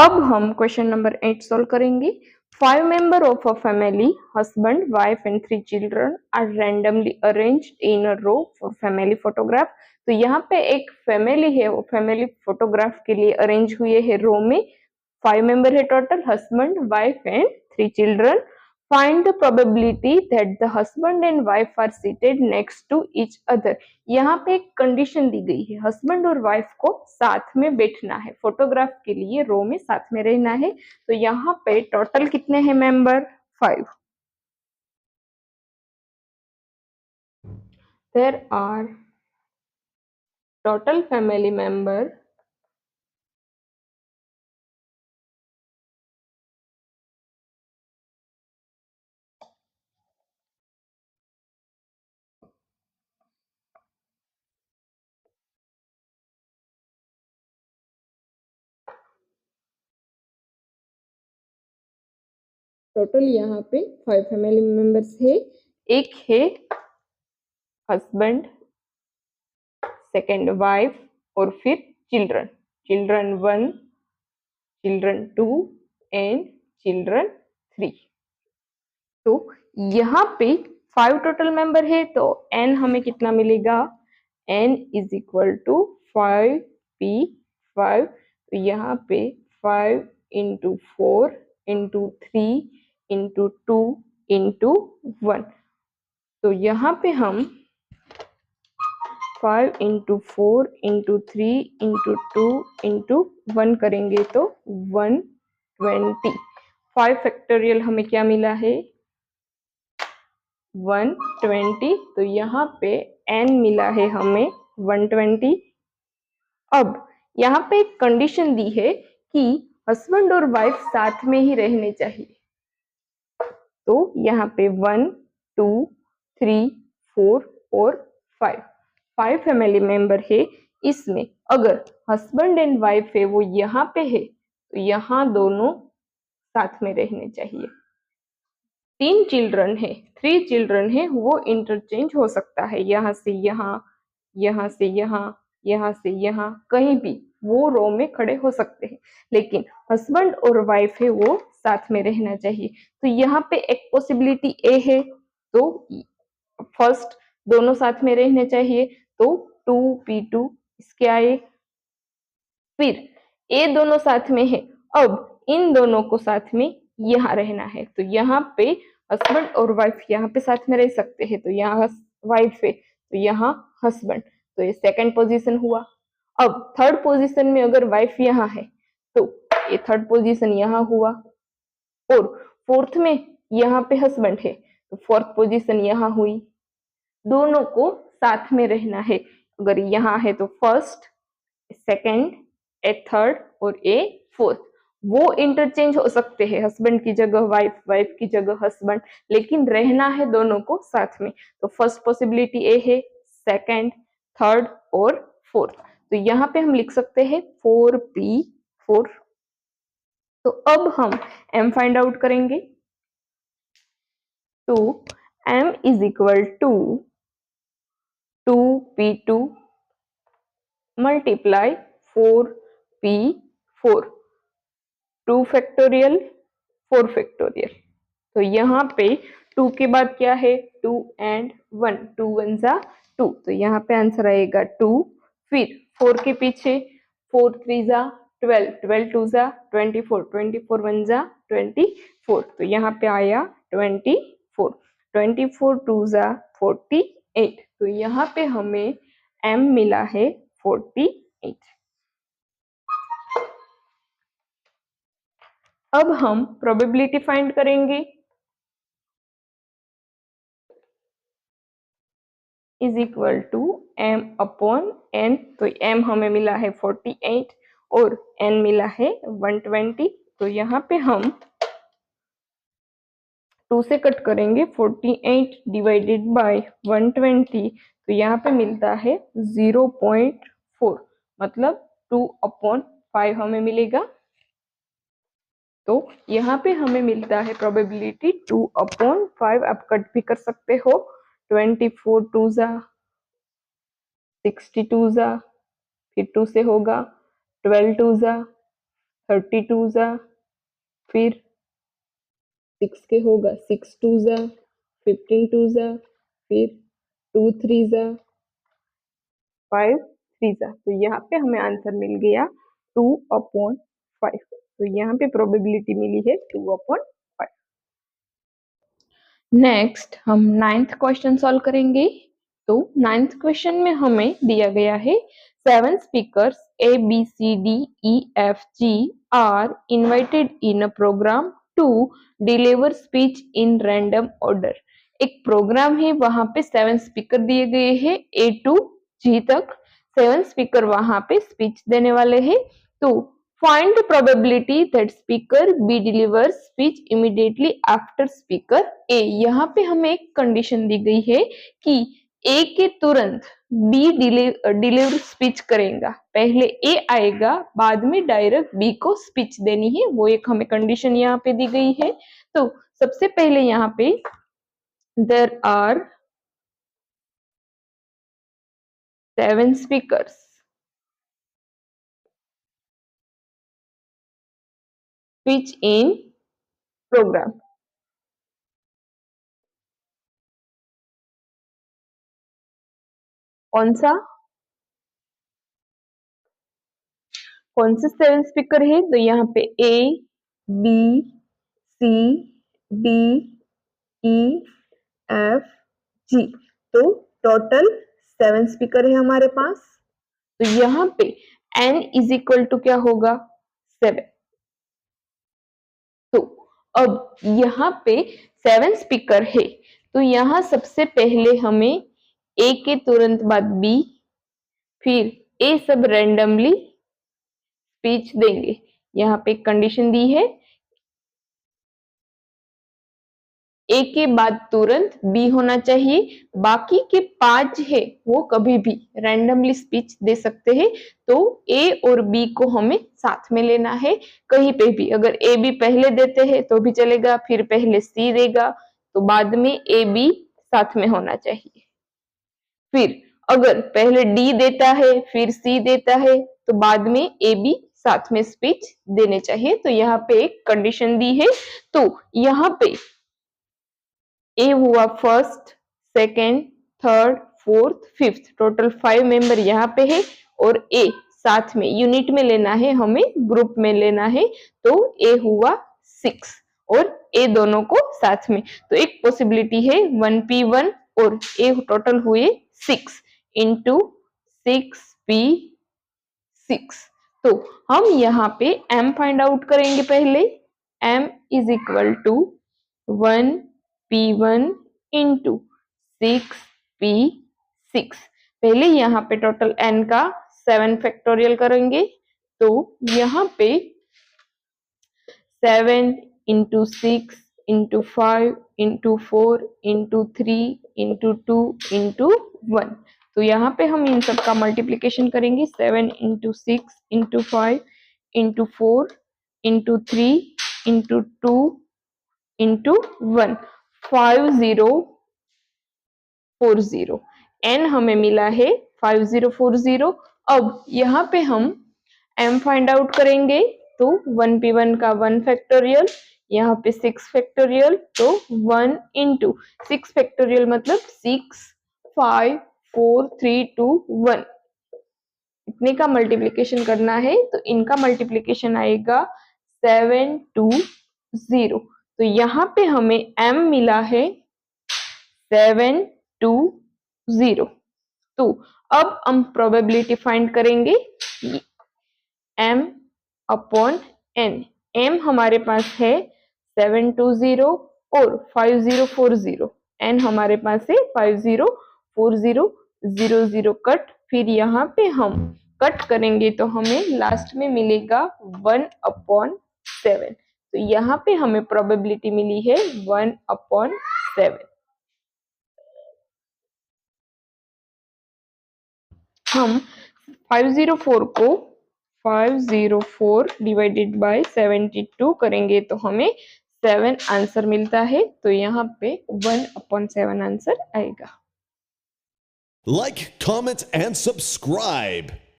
अब हम question number 8 solve करेंगे। 5 members of a family, husband, wife and 3 children are randomly arranged in a row for family photograph। तो यहाँ पे एक फैमिली है, वो फैमिली फोटोग्राफ के लिए अरेंज हुए है रो में। 5 मेंबर है total, husband, wife and 3 children. Find the probability that the husband and wife are seated next to each other. यहाँ पे एक कंडीशन दी गई है, हस्बैंड और वाइफ को साथ में बैठना है, फोटोग्राफ के लिए रो में साथ में रहना है। तो यहाँ पे टोटल कितने हैं member? 5। There are total family member total यहाँ पे 5 फैमिली मेंबर्स है। एक है हस्बैंड, सेकेंड वाइफ और फिर children, children 1, children 2 and children 3। तो यहाँ पे 5 टोटल मेंबर है, तो n हमें कितना मिलेगा? n is equal to 5p5। तो यहाँ पे 5 इंटू 4 इंटू 3 इंटू 2 इंटू 1। तो यहाँ पे हम 5 इंटू 4 इंटू 3 इंटू 2 इंटू 1 करेंगे तो 120। 5 फैक्टोरियल हमें क्या मिला है? 120। तो यहाँ पे n मिला है हमें 120। अब यहाँ पे एक कंडीशन दी है कि हस्बैंड और वाइफ साथ में ही रहने चाहिए। तो यहाँ पे 1, 2, 3, 4 और 5 फैमिली मेंबर है। इसमें अगर हस्बैंड एंड वाइफ है वो यहाँ पे है, तो यहाँ दोनों साथ में रहने चाहिए। 3 चिल्ड्रन है, 3 चिल्ड्रन है, वो इंटरचेंज हो सकता है, यहाँ से यहाँ, यहाँ से यहाँ, यहाँ से यहाँ, कहीं भी वो रो में खड़े हो सकते हैं। लेकिन हस्बैंड और वाइफ है वो साथ में रहना चाहिए। तो यहाँ पे एक पॉसिबिलिटी ए है, तो फर्स्ट दोनों साथ में रहने चाहिए, तो 2p2 इसके आए। फिर ए दोनों साथ में है, अब इन दोनों को साथ में यहाँ रहना है। तो यहाँ पे हस्बैंड और वाइफ यहाँ पे साथ में रह सकते हैं। तो यहाँ वाइफ है, तो यहाँ हस्बैंड, तो ये सेकंड पोजीशन हुआ। अब थर्ड पोजीशन में अगर वाइफ यहाँ है, तो ये थर्ड पोजीशन यहाँ हुआ। और फोर्थ में यहाँ पे हस्बैंड है, तो फोर्थ पोजीशन यहाँ हुई। दोनों को साथ में रहना है। अगर यहाँ है तो फर्स्ट, सेकंड, ए थर्ड और ए फोर्थ। वो इंटरचेंज हो सकते हैं, हस्बैंड की जगह वाइफ, वाइफ की जगह हस्बैंड, लेकिन रहना है दोनों को साथ में। तो फर्स्ट पॉसिबिलिटी ए है, सेकंड, थर्ड और फोर्थ। तो यहाँ पे हम लिख सकते हैं 4p4। तो अब हम m फाइंड आउट करेंगे। तो m is equal to 2p2 multiply 4p4, 2 factorial 4 factorial. तो यहाँ पे 2 के बाद क्या है? 2 एंड 1, 2 1 जा 2, तो यहाँ पे आंसर आएगा 2। फिर 4 के पीछे 4 3 जा 12, 12 2 जा 24, 24 1 जा 24, तो यहाँ पे आया 24, 24 2 जा 48। तो यहाँ पे हमें m मिला है 48। अब हम प्रोबेबिलिटी फाइंड करेंगे। Is equal to m upon n। तो m हमें मिला है 48 और n मिला है 120। तो यहाँ पे हम 2 से कट करेंगे, 48 डिवाइडेड बाय 120, तो यहाँ पे मिलता है 0.4, मतलब 2/5 हमें मिलेगा। तो यहाँ पे हमें मिलता है प्रोबेबिलिटी 2/5। आप कट भी कर सकते हो, 24 2 जा 62 जा, फिर 2 से होगा 12 2 जा 32 जा, फिर 6 के होगा 6 2 जा, 15 2 जा, फिर 2 3 जा, 5 3 जा। तो यहाँ पे हमें आंसर मिल गया 2/5। तो यहाँ पे प्रोबेबिलिटी मिली है 2/5। नेक्स्ट हम 9th क्वेश्चन सॉल्व करेंगे। तो 9th क्वेश्चन में हमें दिया गया है 7 speakers A, B, C, D, E, F, G are invited in a program to deliver speech in random order। एक प्रोग्राम है, वहां पे 7 स्पीकर दिए गए हैं A to G तक। 7 स्पीकर वहां पे स्पीच देने वाले हैं। तो find the probability that speaker B delivers speech immediately after speaker A। यहाँ पे हमें एक कंडीशन दी गई है कि A के तुरंत B डिलीवर स्पीच करेगा। पहले A आएगा, बाद में डायरेक्ट B को स्पीच देनी है, वो एक हमें कंडीशन यहाँ पे दी गई है। तो सबसे पहले यहाँ पे there are 7 speakers speech in program। कौन से 7 स्पीकर है? तो यहाँ पे A, B, C, D, E, F, G। तो टोटल 7 स्पीकर है हमारे पास। तो यहाँ पे n इज इक्वल टू क्या होगा? 7। तो अब यहाँ पे 7 स्पीकर है, तो यहाँ सबसे पहले हमें A के तुरंत बाद B, फिर A सब रैंडमली स्पीच देंगे। यहाँ पे कंडीशन दी है A के बाद तुरंत B होना चाहिए। बाकी के 5 है वो कभी भी रैंडमली स्पीच दे सकते हैं। तो A और B को हमें साथ में लेना है कहीं पे भी। अगर A B पहले देते हैं तो भी चलेगा, फिर पहले C देगा तो बाद में A B साथ में होना चाहिए। फिर अगर पहले D देता है फिर C देता है तो बाद में A B साथ में स्पीच देने चाहिए। तो यहाँ पे एक कंडीशन दी है। तो यहाँ पे A हुआ first, second, third, fourth, fifth, total 5 member यहाँ पे है और A साथ में यूनिट में लेना है, हमें ग्रुप में लेना है। तो A हुआ 6 और A दोनों को साथ में। तो एक पॉसिबिलिटी है 1P1 और A टोटल हुए 6 इंटू 6P6। तो हम यहाँ पे M फाइंड आउट करेंगे पहले। M is equal to 1P1 into 6P6। पहले यहाँ पे टोटल n का 7 फैक्टोरियल करेंगे। तो यहाँ पे 7 into 6 into 5 into 4 into 3 into 2 into 1। तो यहाँ पे हम इन सब का मल्टीप्लीकेशन करेंगे। 7 into 6 into 5 into 4 into 3 into 2 into 1, 5040। n हमें मिला है 5040। अब यहाँ पे हम m फाइंड आउट करेंगे। तो 1P1 का 1 फैक्टोरियल, यहाँ पे 6 फैक्टोरियल, तो 1 इंटू 6 फैक्टोरियल मतलब 6 5 4 3 2 1, इतने का मल्टीप्लीकेशन करना है। तो इनका मल्टीप्लीकेशन आएगा 720। तो यहाँ पे हमें m मिला है 720। तो अब हम प्रोबेबिलिटी फाइंड करेंगे m अपॉन n। m हमारे पास है 720 और 5040, n हमारे पास है 5040। 0 कट, फिर यहाँ पे हम कट करेंगे तो हमें लास्ट में मिलेगा 1/7। तो यहाँ पे हमें प्रोबेबिलिटी मिली है 1/7। हम 504 को 504 डिवाइडेड बाय 72 करेंगे तो हमें 7 आंसर मिलता है। तो यहाँ पे 1/7 आंसर आएगा। Like, comment, and subscribe.